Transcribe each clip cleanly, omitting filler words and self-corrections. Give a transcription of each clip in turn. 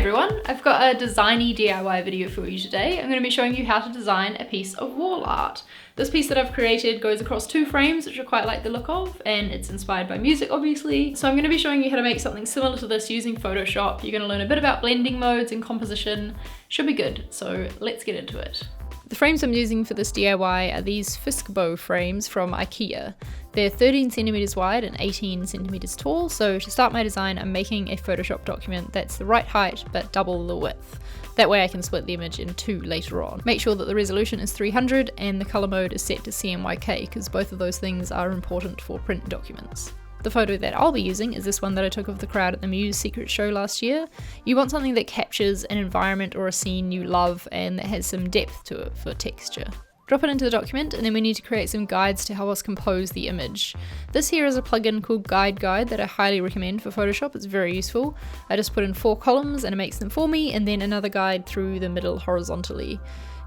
everyone, I've got a designy DIY video for you today. I'm going to be showing you how to design a piece of wall art. This piece that I've created goes across two frames, which I quite like the look of, and it's inspired by music obviously. So I'm going to be showing you how to make something similar to this using Photoshop. You're going to learn a bit about blending modes and composition. Should be good, so let's get into it. The frames I'm using for this DIY are these Fiskbo frames from IKEA. They're 13 centimeters wide and 18 centimeters tall, so to start my design I'm making a Photoshop document that's the right height but double the width. That way I can split the image in two later on. Make sure that the resolution is 300 and the color mode is set to CMYK because both of those things are important for print documents. The photo that I'll be using is this one that I took of the crowd at the Muse Secret Show last year. You want something that captures an environment or a scene you love and that has some depth to it for texture. Drop it into the document and then we need to create some guides to help us compose the image. This here is a plugin called Guide that I highly recommend for Photoshop. It's very useful. I just put in 4 columns and it makes them for me, and then another guide through the middle horizontally.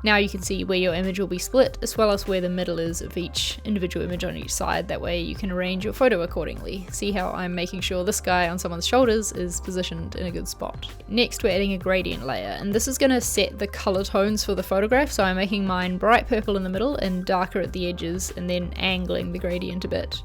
Now you can see where your image will be split, as well as where the middle is of each individual image on each side. That way you can arrange your photo accordingly. See how I'm making sure this guy on someone's shoulders is positioned in a good spot. Next we're adding a gradient layer, and this is going to set the color tones for the photograph, so I'm making mine bright purple in the middle and darker at the edges, and then angling the gradient a bit.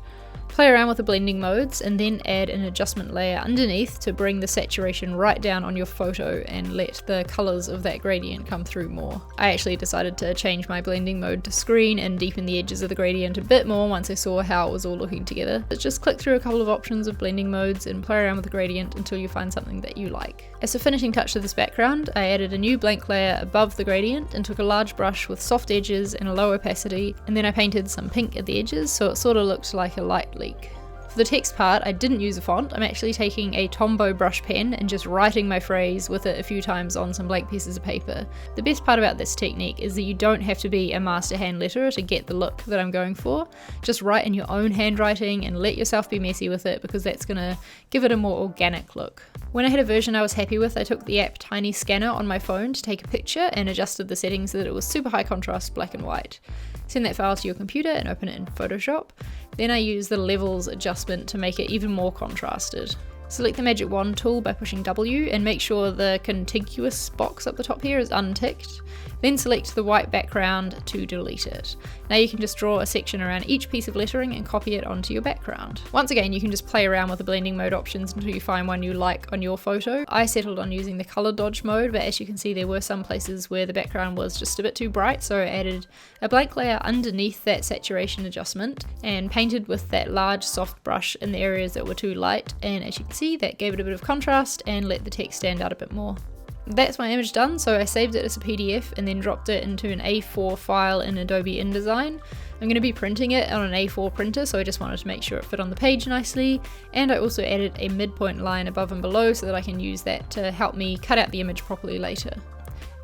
Play around with the blending modes and then add an adjustment layer underneath to bring the saturation right down on your photo and let the colours of that gradient come through more. I actually decided to change my blending mode to screen and deepen the edges of the gradient a bit more once I saw how it was all looking together. But just click through a couple of options of blending modes and play around with the gradient until you find something that you like. As a finishing touch to this background, I added a new blank layer above the gradient and took a large brush with soft edges and a low opacity, and then I painted some pink at the edges so it sort of looked like a light leak. For the text part, I didn't use a font. I'm actually taking a Tombow brush pen and just writing my phrase with it a few times on some blank pieces of paper. The best part about this technique is that you don't have to be a master hand letterer to get the look that I'm going for. Just write in your own handwriting and let yourself be messy with it, because that's going to give it a more organic look. When I had a version I was happy with, I took the app Tiny Scanner on my phone to take a picture and adjusted the settings so that it was super high contrast black and white. Send that file to your computer and open it in Photoshop. Then I use the levels adjustment to make it even more contrasted. Select the magic wand tool by pushing W and make sure the contiguous box up the top here is unticked. Then select the white background to delete it. Now you can just draw a section around each piece of lettering and copy it onto your background. Once again, you can just play around with the blending mode options until you find one you like on your photo. I settled on using the color dodge mode, but as you can see there were some places where the background was just a bit too bright, so I added a blank layer underneath that saturation adjustment and painted with that large soft brush in the areas that were too light, and as you can see that gave it a bit of contrast and let the text stand out a bit more. That's my image done, so I saved it as a PDF and then dropped it into an A4 file in Adobe InDesign. I'm going to be printing it on an A4 printer, so I just wanted to make sure it fit on the page nicely, and I also added a midpoint line above and below so that I can use that to help me cut out the image properly later.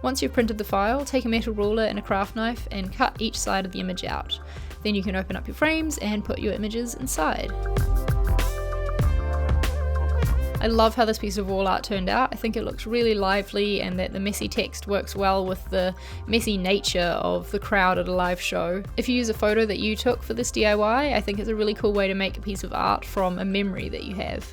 Once you've printed the file, take a metal ruler and a craft knife and cut each side of the image out. Then you can open up your frames and put your images inside. I love how this piece of wall art turned out. I think it looks really lively and that the messy text works well with the messy nature of the crowd at a live show. If you use a photo that you took for this DIY, I think it's a really cool way to make a piece of art from a memory that you have.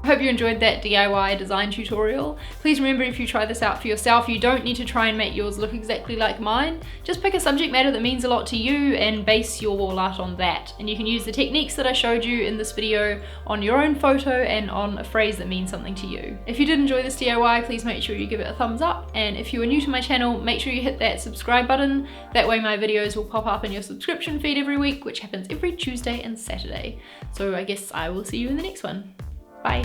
I hope you enjoyed that DIY design tutorial. Please remember, if you try this out for yourself, you don't need to try and make yours look exactly like mine. Just pick a subject matter that means a lot to you and base your wall art on that. And you can use the techniques that I showed you in this video on your own photo and on a phrase that means something to you. If you did enjoy this DIY, please make sure you give it a thumbs up. And if you are new to my channel, make sure you hit that subscribe button. That way my videos will pop up in your subscription feed every week, which happens every Tuesday and Saturday. So I guess I will see you in the next one. Bye.